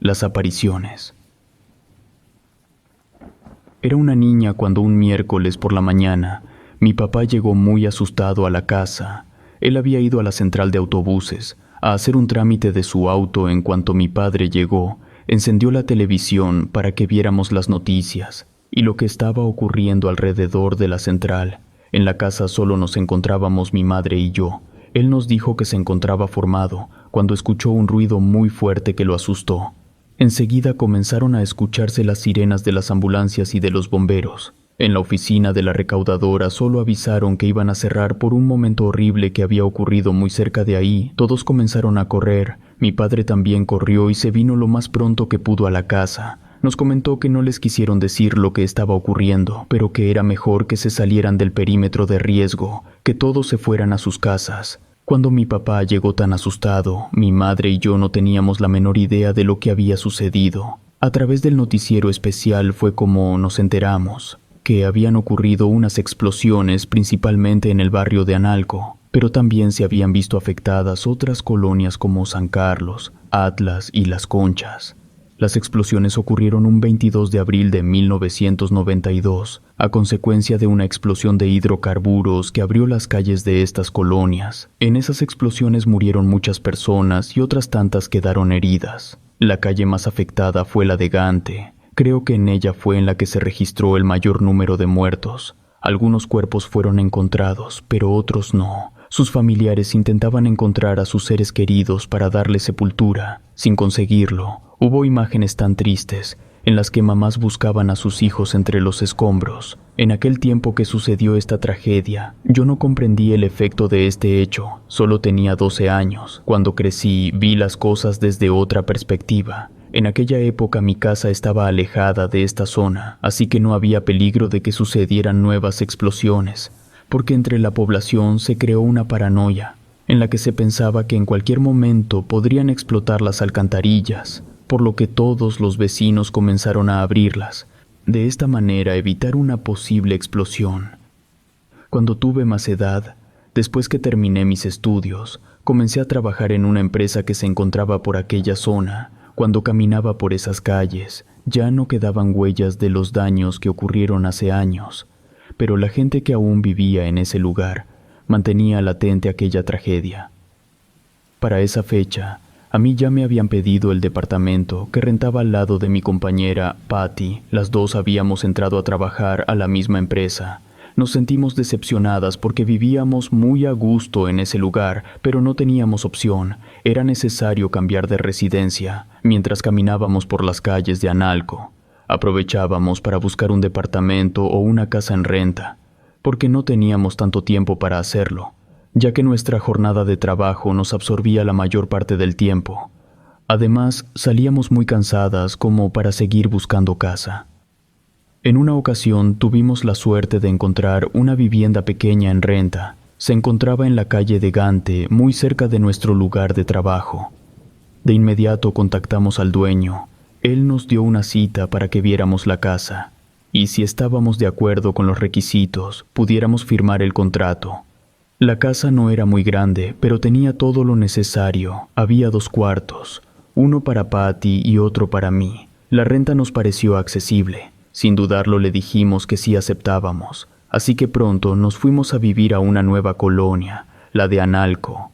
Las apariciones. Era una niña cuando un miércoles por la mañana mi papá llegó muy asustado a la casa. Él había ido a la central de autobuses a hacer un trámite de su auto. En cuanto mi padre llegó, encendió la televisión para que viéramos las noticias y lo que estaba ocurriendo alrededor de la central. En la casa solo nos encontrábamos mi madre y yo. Él nos dijo que se encontraba formado cuando escuchó un ruido muy fuerte que lo asustó. Enseguida comenzaron a escucharse las sirenas de las ambulancias y de los bomberos. En la oficina de la recaudadora solo avisaron que iban a cerrar por un momento horrible que había ocurrido muy cerca de ahí. Todos comenzaron a correr. Mi padre también corrió y se vino lo más pronto que pudo a la casa. Nos comentó que no les quisieron decir lo que estaba ocurriendo, pero que era mejor que se salieran del perímetro de riesgo, que todos se fueran a sus casas. Cuando mi papá llegó tan asustado, mi madre y yo no teníamos la menor idea de lo que había sucedido. A través del noticiero especial fue como nos enteramos que habían ocurrido unas explosiones principalmente en el barrio de Analco, pero también se habían visto afectadas otras colonias como San Carlos, Atlas y Las Conchas. Las explosiones ocurrieron un 22 de abril de 1992, a consecuencia de una explosión de hidrocarburos que abrió las calles de estas colonias. En esas explosiones murieron muchas personas y otras tantas quedaron heridas. La calle más afectada fue la de Gante. Creo que en ella fue en la que se registró el mayor número de muertos. Algunos cuerpos fueron encontrados, pero otros no. Sus familiares intentaban encontrar a sus seres queridos para darles sepultura. Sin conseguirlo, hubo imágenes tan tristes en las que mamás buscaban a sus hijos entre los escombros. En aquel tiempo que sucedió esta tragedia, yo no comprendí el efecto de este hecho. Solo tenía 12 años. Cuando crecí, vi las cosas desde otra perspectiva. En aquella época mi casa estaba alejada de esta zona, así que no había peligro de que sucedieran nuevas explosiones, porque entre la población se creó una paranoia, en la que se pensaba que en cualquier momento podrían explotar las alcantarillas, por lo que todos los vecinos comenzaron a abrirlas, de esta manera evitar una posible explosión. Cuando tuve más edad, después que terminé mis estudios, comencé a trabajar en una empresa que se encontraba por aquella zona. Cuando caminaba por esas calles, ya no quedaban huellas de los daños que ocurrieron hace años, pero la gente que aún vivía en ese lugar mantenía latente aquella tragedia. Para esa fecha, a mí ya me habían pedido el departamento que rentaba al lado de mi compañera, Patty. Las dos habíamos entrado a trabajar a la misma empresa. Nos sentimos decepcionadas porque vivíamos muy a gusto en ese lugar, pero no teníamos opción. Era necesario cambiar de residencia. Mientras caminábamos por las calles de Analco, aprovechábamos para buscar un departamento o una casa en renta, porque no teníamos tanto tiempo para hacerlo, ya que nuestra jornada de trabajo nos absorbía la mayor parte del tiempo. Además, salíamos muy cansadas como para seguir buscando casa. En una ocasión tuvimos la suerte de encontrar una vivienda pequeña en renta. Se encontraba en la calle de Gante, muy cerca de nuestro lugar de trabajo. De inmediato contactamos al dueño. Él nos dio una cita para que viéramos la casa, y si estábamos de acuerdo con los requisitos, pudiéramos firmar el contrato. La casa no era muy grande, pero tenía todo lo necesario. Había 2 cuartos, uno para Patty y otro para mí. La renta nos pareció accesible. Sin dudarlo le dijimos que sí aceptábamos, así que pronto nos fuimos a vivir a una nueva colonia, la de Analco.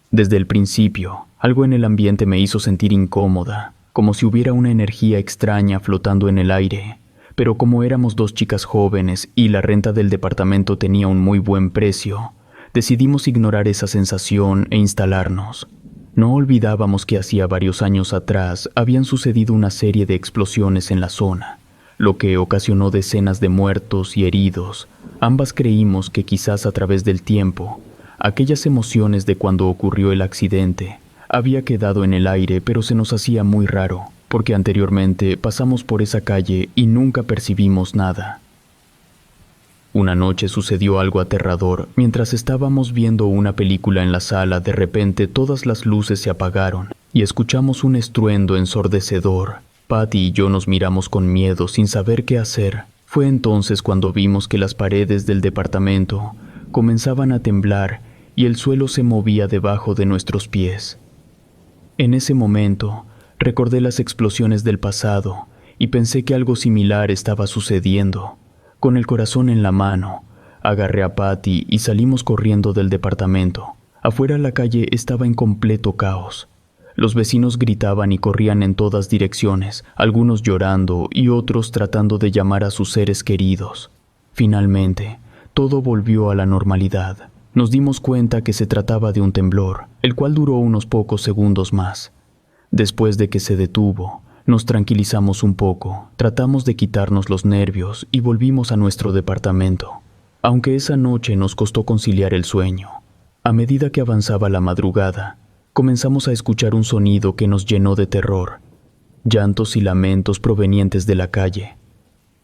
Desde el principio, algo en el ambiente me hizo sentir incómoda, como si hubiera una energía extraña flotando en el aire. Pero como éramos 2 chicas jóvenes y la renta del departamento tenía un muy buen precio, decidimos ignorar esa sensación e instalarnos. No olvidábamos que hacía varios años atrás habían sucedido una serie de explosiones en la zona, lo que ocasionó decenas de muertos y heridos. Ambas creímos que quizás a través del tiempo, aquellas emociones de cuando ocurrió el accidente había quedado en el aire, pero se nos hacía muy raro, porque anteriormente pasamos por esa calle y nunca percibimos nada. Una noche sucedió algo aterrador. Mientras estábamos viendo una película en la sala, de repente todas las luces se apagaron y escuchamos un estruendo ensordecedor. Patty y yo nos miramos con miedo sin saber qué hacer. Fue entonces cuando vimos que las paredes del departamento comenzaban a temblar y el suelo se movía debajo de nuestros pies. En ese momento, Recordé las explosiones del pasado y pensé que algo similar estaba sucediendo. Con el corazón en la mano, agarré a Patty y salimos corriendo del departamento. Afuera la calle estaba en completo caos. Los vecinos gritaban y corrían en todas direcciones, algunos llorando y otros tratando de llamar a sus seres queridos. Finalmente, todo volvió a la normalidad. Nos dimos cuenta que se trataba de un temblor, el cual duró unos pocos segundos más. Después de que se detuvo, nos tranquilizamos un poco, tratamos de quitarnos los nervios y volvimos a nuestro departamento, aunque esa noche nos costó conciliar el sueño. A medida que avanzaba la madrugada, comenzamos a escuchar un sonido que nos llenó de terror, llantos y lamentos provenientes de la calle.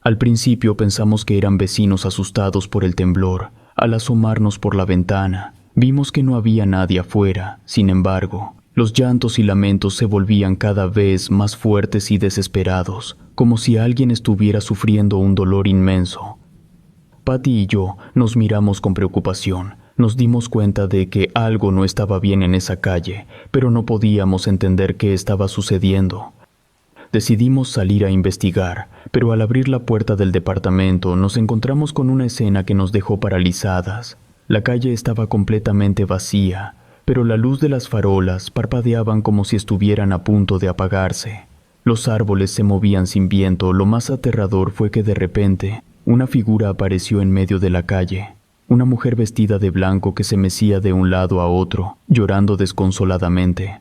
Al principio pensamos que eran vecinos asustados por el temblor. Al asomarnos por la ventana, vimos que no había nadie afuera. Sin embargo, los llantos y lamentos se volvían cada vez más fuertes y desesperados, como si alguien estuviera sufriendo un dolor inmenso. Patty y yo nos miramos con preocupación. Nos dimos cuenta de que algo no estaba bien en esa calle, pero no podíamos entender qué estaba sucediendo. Decidimos salir a investigar, pero al abrir la puerta del departamento nos encontramos con una escena que nos dejó paralizadas. La calle estaba completamente vacía, pero la luz de las farolas parpadeaban como si estuvieran a punto de apagarse. Los árboles se movían sin viento. Lo más aterrador fue que de repente una figura apareció en medio de la calle. Una mujer vestida de blanco que se mecía de un lado a otro, llorando desconsoladamente.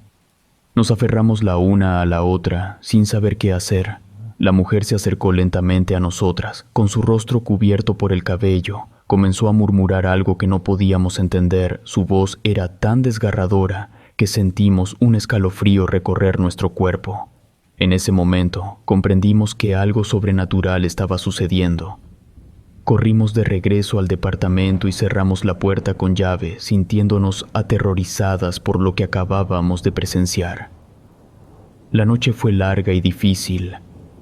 Nos aferramos la una a la otra, sin saber qué hacer. La mujer se acercó lentamente a nosotras, con su rostro cubierto por el cabello. Comenzó a murmurar algo que no podíamos entender. Su voz era tan desgarradora que sentimos un escalofrío recorrer nuestro cuerpo. En ese momento, comprendimos que algo sobrenatural estaba sucediendo. Corrimos de regreso al departamento y cerramos la puerta con llave, sintiéndonos aterrorizadas por lo que acabábamos de presenciar. La noche fue larga y difícil,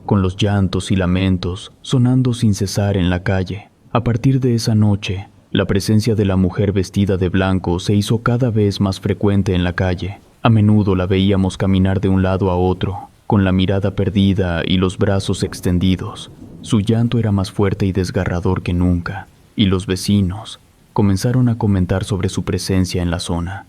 con los llantos y lamentos sonando sin cesar en la calle. A partir de esa noche, la presencia de la mujer vestida de blanco se hizo cada vez más frecuente en la calle. A menudo la veíamos caminar de un lado a otro, con la mirada perdida y los brazos extendidos. Su llanto era más fuerte y desgarrador que nunca, y los vecinos comenzaron a comentar sobre su presencia en la zona.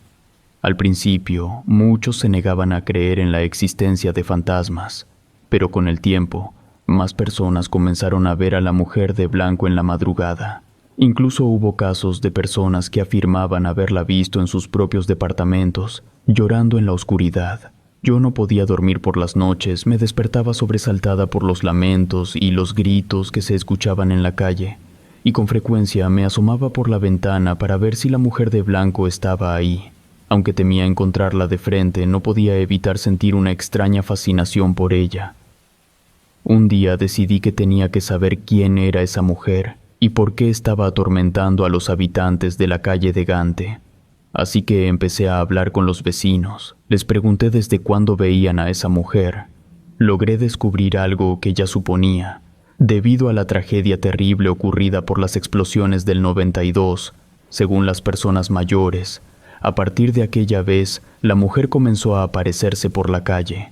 Al principio, muchos se negaban a creer en la existencia de fantasmas, pero con el tiempo, más personas comenzaron a ver a la mujer de blanco en la madrugada. Incluso hubo casos de personas que afirmaban haberla visto en sus propios departamentos, llorando en la oscuridad. Yo no podía dormir por las noches, me despertaba sobresaltada por los lamentos y los gritos que se escuchaban en la calle, y con frecuencia me asomaba por la ventana para ver si la mujer de blanco estaba ahí. Aunque temía encontrarla de frente, no podía evitar sentir una extraña fascinación por ella. Un día decidí que tenía que saber quién era esa mujer y por qué estaba atormentando a los habitantes de la calle de Gante. Así que empecé a hablar con los vecinos. Les pregunté desde cuándo veían a esa mujer. Logré descubrir algo que ya suponía. Debido a la tragedia terrible ocurrida por las explosiones del 92, según las personas mayores, a partir de aquella vez, la mujer comenzó a aparecerse por la calle.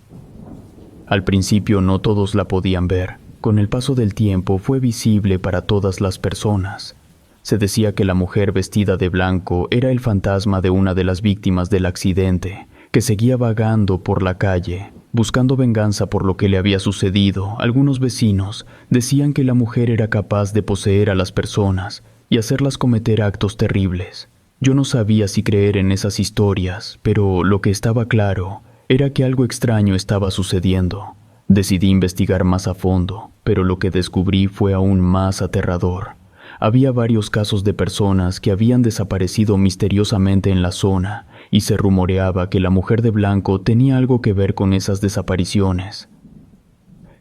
Al principio no todos la podían ver. Con el paso del tiempo fue visible para todas las personas. Se decía que la mujer vestida de blanco era el fantasma de una de las víctimas del accidente, que seguía vagando por la calle, buscando venganza por lo que le había sucedido. Algunos vecinos decían que la mujer era capaz de poseer a las personas y hacerlas cometer actos terribles. Yo no sabía si creer en esas historias, pero lo que estaba claro era que algo extraño estaba sucediendo. Decidí investigar más a fondo, pero lo que descubrí fue aún más aterrador. Había varios casos de personas que habían desaparecido misteriosamente en la zona y se rumoreaba que la mujer de blanco tenía algo que ver con esas desapariciones.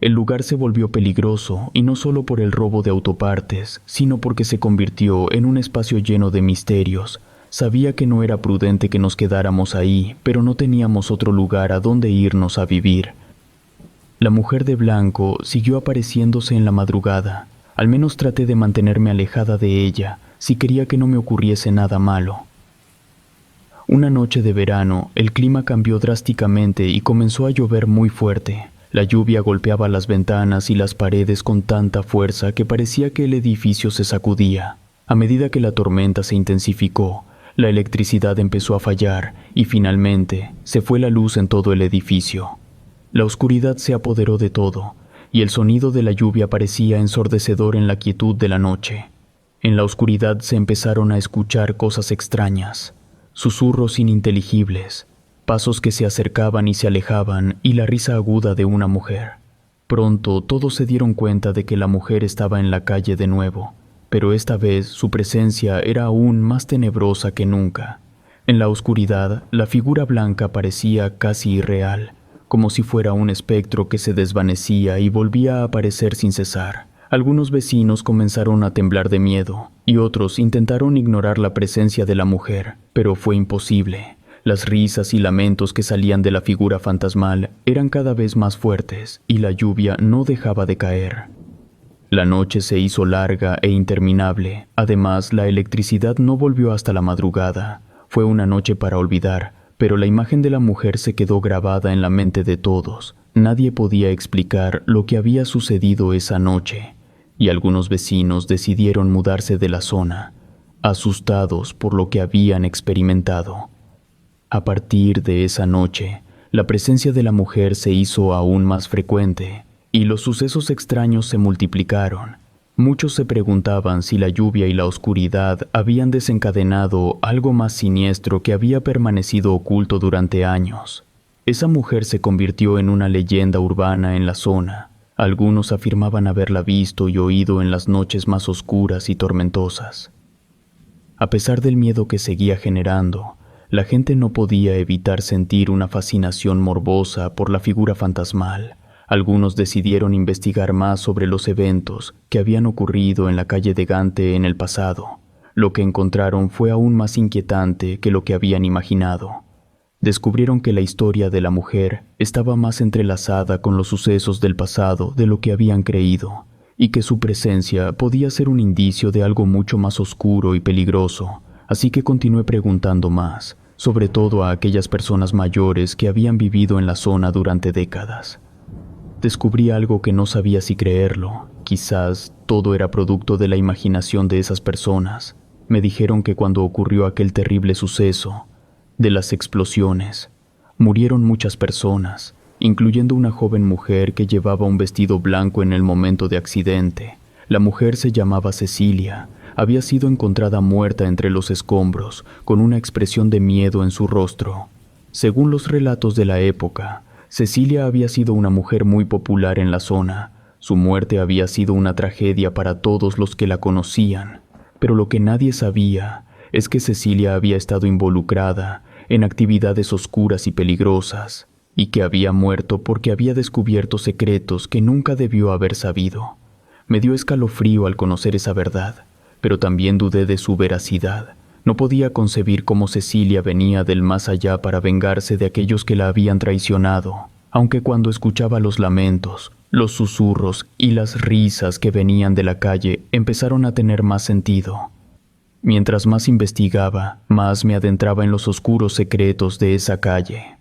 El lugar se volvió peligroso y no solo por el robo de autopartes, sino porque se convirtió en un espacio lleno de misterios. Sabía que no era prudente que nos quedáramos ahí, pero no teníamos otro lugar a donde irnos a vivir. La mujer de blanco siguió apareciéndose en la madrugada. Al menos traté de mantenerme alejada de ella, si quería que no me ocurriese nada malo. Una noche de verano, el clima cambió drásticamente y comenzó a llover muy fuerte. La lluvia golpeaba las ventanas y las paredes con tanta fuerza que parecía que el edificio se sacudía. A medida que la tormenta se intensificó, la electricidad empezó a fallar y finalmente se fue la luz en todo el edificio. La oscuridad se apoderó de todo y el sonido de la lluvia parecía ensordecedor en la quietud de la noche. En la oscuridad se empezaron a escuchar cosas extrañas, susurros ininteligibles, pasos que se acercaban y se alejaban y la risa aguda de una mujer. Pronto todos se dieron cuenta de que la mujer estaba en la calle de nuevo, pero esta vez su presencia era aún más tenebrosa que nunca. En la oscuridad, la figura blanca parecía casi irreal, como si fuera un espectro que se desvanecía y volvía a aparecer sin cesar. Algunos vecinos comenzaron a temblar de miedo, y otros intentaron ignorar la presencia de la mujer, pero fue imposible. Las risas y lamentos que salían de la figura fantasmal eran cada vez más fuertes, y la lluvia no dejaba de caer. La noche se hizo larga e interminable. Además, la electricidad no volvió hasta la madrugada. Fue una noche para olvidar, pero la imagen de la mujer se quedó grabada en la mente de todos. Nadie podía explicar lo que había sucedido esa noche, y algunos vecinos decidieron mudarse de la zona, asustados por lo que habían experimentado. A partir de esa noche, la presencia de la mujer se hizo aún más frecuente, y los sucesos extraños se multiplicaron. Muchos se preguntaban si la lluvia y la oscuridad habían desencadenado algo más siniestro que había permanecido oculto durante años. Esa mujer se convirtió en una leyenda urbana en la zona. Algunos afirmaban haberla visto y oído en las noches más oscuras y tormentosas. A pesar del miedo que seguía generando, la gente no podía evitar sentir una fascinación morbosa por la figura fantasmal. Algunos decidieron investigar más sobre los eventos que habían ocurrido en la calle de Gante en el pasado. Lo que encontraron fue aún más inquietante que lo que habían imaginado. Descubrieron que la historia de la mujer estaba más entrelazada con los sucesos del pasado de lo que habían creído, y que su presencia podía ser un indicio de algo mucho más oscuro y peligroso. Así que continué preguntando más, sobre todo a aquellas personas mayores que habían vivido en la zona durante décadas. Descubrí algo que no sabía si creerlo. Quizás todo era producto de la imaginación de esas personas. Me dijeron que cuando ocurrió aquel terrible suceso, de las explosiones, murieron muchas personas, incluyendo una joven mujer que llevaba un vestido blanco en el momento de accidente. La mujer se llamaba Cecilia. Había sido encontrada muerta entre los escombros, con una expresión de miedo en su rostro. Según los relatos de la época, Cecilia había sido una mujer muy popular en la zona. Su muerte había sido una tragedia para todos los que la conocían, pero lo que nadie sabía es que Cecilia había estado involucrada en actividades oscuras y peligrosas, y que había muerto porque había descubierto secretos que nunca debió haber sabido. Me dio escalofrío al conocer esa verdad, pero también dudé de su veracidad. No podía concebir cómo Cecilia venía del más allá para vengarse de aquellos que la habían traicionado, aunque cuando escuchaba los lamentos, los susurros y las risas que venían de la calle empezaron a tener más sentido. Mientras más investigaba, más me adentraba en los oscuros secretos de esa calle.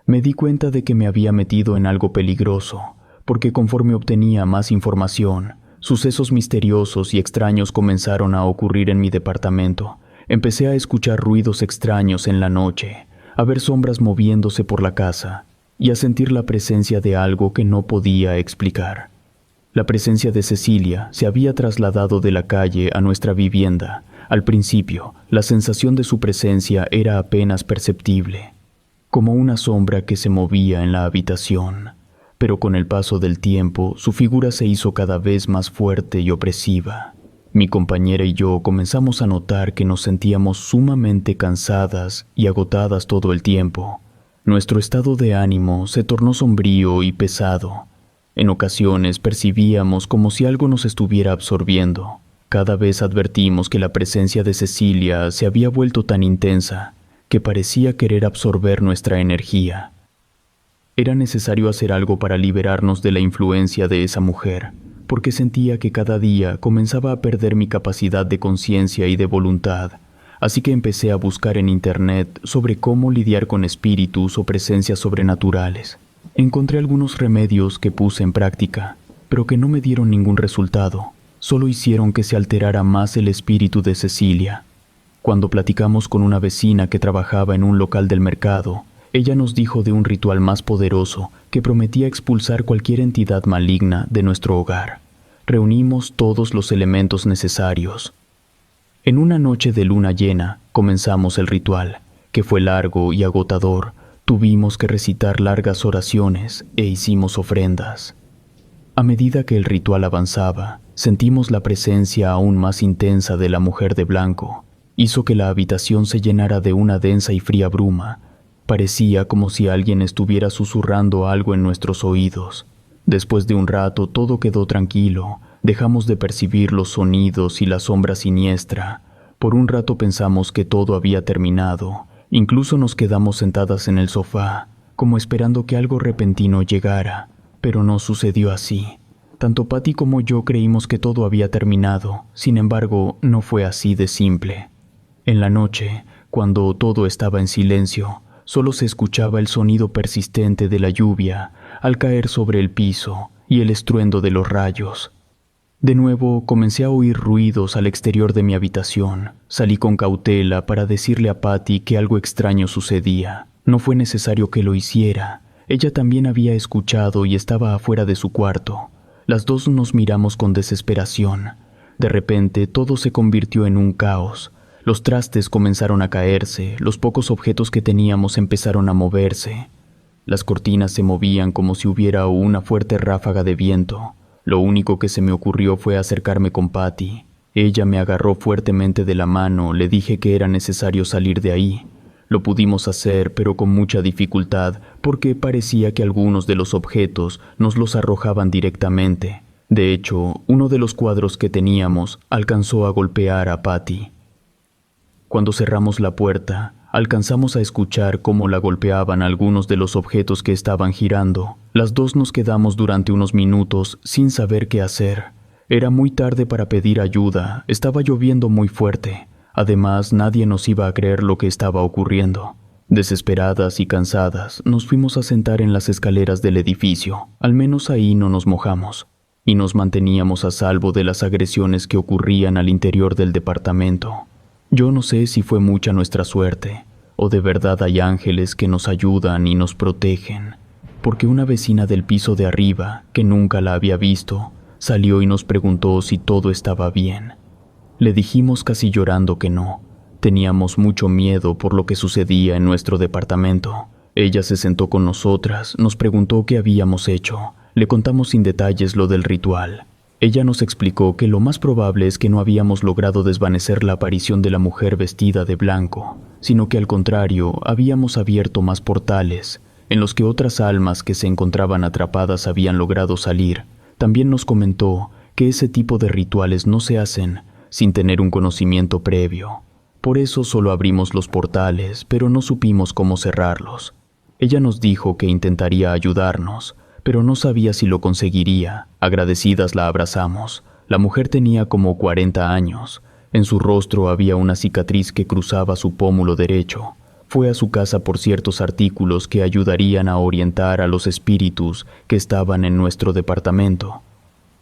Me di cuenta de que me había metido en algo peligroso, porque conforme obtenía más información, sucesos misteriosos y extraños comenzaron a ocurrir en mi departamento. Empecé a escuchar ruidos extraños en la noche, a ver sombras moviéndose por la casa y a sentir la presencia de algo que no podía explicar. La presencia de Cecilia se había trasladado de la calle a nuestra vivienda. Al principio, la sensación de su presencia era apenas perceptible, como una sombra que se movía en la habitación. Pero con el paso del tiempo, su figura se hizo cada vez más fuerte y opresiva. Mi compañera y yo comenzamos a notar que nos sentíamos sumamente cansadas y agotadas todo el tiempo. Nuestro estado de ánimo se tornó sombrío y pesado. En ocasiones percibíamos como si algo nos estuviera absorbiendo. Cada vez advertimos que la presencia de Cecilia se había vuelto tan intensa que parecía querer absorber nuestra energía. Era necesario hacer algo para liberarnos de la influencia de esa mujer, porque sentía que cada día comenzaba a perder mi capacidad de conciencia y de voluntad. así que empecé a buscar en internet sobre cómo lidiar con espíritus o presencias sobrenaturales. Encontré algunos remedios que puse en práctica, pero que no me dieron ningún resultado, solo hicieron que se alterara más el espíritu de Cecilia. Cuando platicamos con una vecina que trabajaba en un local del mercado, ella nos dijo de un ritual más poderoso que prometía expulsar cualquier entidad maligna de nuestro hogar. Reunimos todos los elementos necesarios. En una noche de luna llena comenzamos el ritual, que fue largo y agotador. Tuvimos que recitar largas oraciones e hicimos ofrendas. A medida que el ritual avanzaba, sentimos la presencia aún más intensa de la mujer de blanco. Hizo que la habitación se llenara de una densa y fría bruma. Parecía como si alguien estuviera susurrando algo en nuestros oídos. Después de un rato todo quedó tranquilo. Dejamos de percibir los sonidos y la sombra siniestra. Por un rato pensamos que todo había terminado. Incluso nos quedamos sentadas en el sofá, como esperando que algo repentino llegara, pero no sucedió así. Tanto Patty como yo creímos que todo había terminado, sin embargo, no fue así de simple. En la noche, cuando todo estaba en silencio, solo se escuchaba el sonido persistente de la lluvia al caer sobre el piso y el estruendo de los rayos. De nuevo comencé a oír ruidos al exterior de mi habitación. Salí con cautela para decirle a Patty que algo extraño sucedía. No fue necesario que lo hiciera. Ella también había escuchado y estaba afuera de su cuarto. Las dos nos miramos con desesperación. De repente todo se convirtió en un caos. Los trastes comenzaron a caerse, los pocos objetos que teníamos empezaron a moverse. Las cortinas se movían como si hubiera una fuerte ráfaga de viento. Lo único que se me ocurrió fue acercarme con Patty. Ella me agarró fuertemente de la mano, le dije que era necesario salir de ahí. Lo pudimos hacer, pero con mucha dificultad, porque parecía que algunos de los objetos nos los arrojaban directamente. De hecho, uno de los cuadros que teníamos alcanzó a golpear a Patty. Cuando cerramos la puerta, alcanzamos a escuchar cómo la golpeaban algunos de los objetos que estaban girando. Las dos nos quedamos durante unos minutos sin saber qué hacer. Era muy tarde para pedir ayuda, estaba lloviendo muy fuerte. Además, nadie nos iba a creer lo que estaba ocurriendo. Desesperadas y cansadas, nos fuimos a sentar en las escaleras del edificio. Al menos ahí no nos mojamos. Y nos manteníamos a salvo de las agresiones que ocurrían al interior del departamento. Yo no sé si fue mucha nuestra suerte, o de verdad hay ángeles que nos ayudan y nos protegen, porque una vecina del piso de arriba, que nunca la había visto, salió y nos preguntó si todo estaba bien. Le dijimos casi llorando que no. Teníamos mucho miedo por lo que sucedía en nuestro departamento. Ella se sentó con nosotras, nos preguntó qué habíamos hecho. Le contamos sin detalles lo del ritual. Ella nos explicó que lo más probable es que no habíamos logrado desvanecer la aparición de la mujer vestida de blanco, sino que al contrario, habíamos abierto más portales, en los que otras almas que se encontraban atrapadas habían logrado salir. También nos comentó que ese tipo de rituales no se hacen sin tener un conocimiento previo. Por eso solo abrimos los portales, pero no supimos cómo cerrarlos. Ella nos dijo que intentaría ayudarnos, pero no sabía si lo conseguiría. Agradecidas la abrazamos. La mujer tenía como 40 años. En su rostro había una cicatriz que cruzaba su pómulo derecho. Fue a su casa por ciertos artículos que ayudarían a orientar a los espíritus que estaban en nuestro departamento.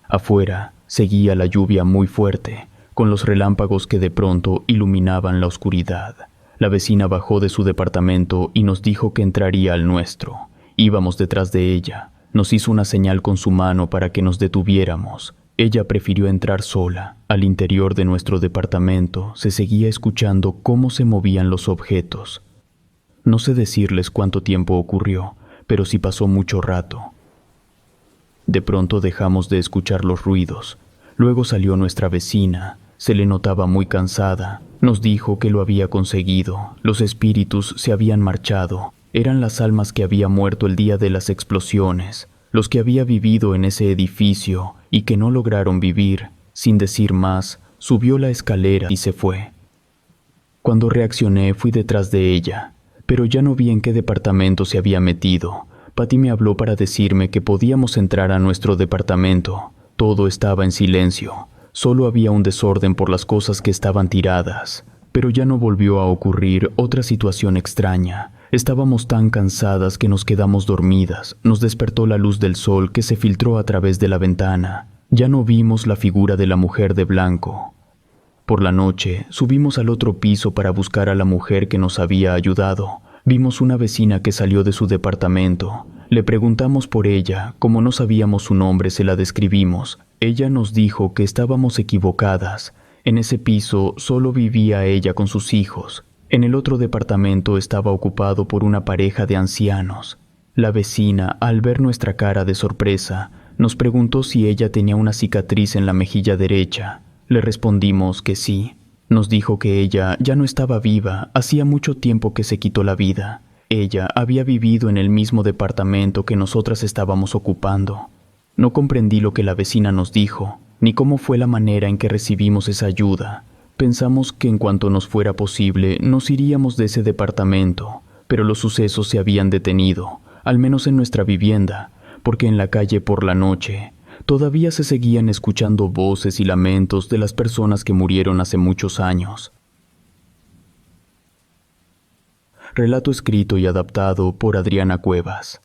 Afuera seguía la lluvia muy fuerte, con los relámpagos que de pronto iluminaban la oscuridad. La vecina bajó de su departamento y nos dijo que entraría al nuestro. Íbamos detrás de ella. Nos hizo una señal con su mano para que nos detuviéramos. Ella prefirió entrar sola. Al interior de nuestro departamento se seguía escuchando cómo se movían los objetos. No sé decirles cuánto tiempo ocurrió, pero sí pasó mucho rato. De pronto dejamos de escuchar los ruidos. Luego salió nuestra vecina. Se le notaba muy cansada. Nos dijo que lo había conseguido. Los espíritus se habían marchado. Eran las almas que había muerto el día de las explosiones, los que había vivido en ese edificio y que no lograron vivir. Sin decir más, subió la escalera y se fue. Cuando reaccioné fui detrás de ella, pero ya no vi en qué departamento se había metido. Patty me habló para decirme que podíamos entrar a nuestro departamento. Todo estaba en silencio, solo había un desorden por las cosas que estaban tiradas. Pero ya no volvió a ocurrir otra situación extraña. Estábamos tan cansadas que nos quedamos dormidas. Nos despertó la luz del sol que se filtró a través de la ventana. Ya no vimos la figura de la mujer de blanco. Por la noche, subimos al otro piso para buscar a la mujer que nos había ayudado. Vimos una vecina que salió de su departamento. Le preguntamos por ella. Como no sabíamos su nombre, se la describimos. Ella nos dijo que estábamos equivocadas. En ese piso solo vivía ella con sus hijos. En el otro departamento estaba ocupado por una pareja de ancianos. La vecina, al ver nuestra cara de sorpresa, nos preguntó si ella tenía una cicatriz en la mejilla derecha. Le respondimos que sí. Nos dijo que ella ya no estaba viva, hacía mucho tiempo que se quitó la vida. Ella había vivido en el mismo departamento que nosotras estábamos ocupando. No comprendí lo que la vecina nos dijo, ni cómo fue la manera en que recibimos esa ayuda. Pensamos que en cuanto nos fuera posible, nos iríamos de ese departamento, pero los sucesos se habían detenido, al menos en nuestra vivienda, porque en la calle por la noche todavía se seguían escuchando voces y lamentos de las personas que murieron hace muchos años. Relato escrito y adaptado por Adriana Cuevas.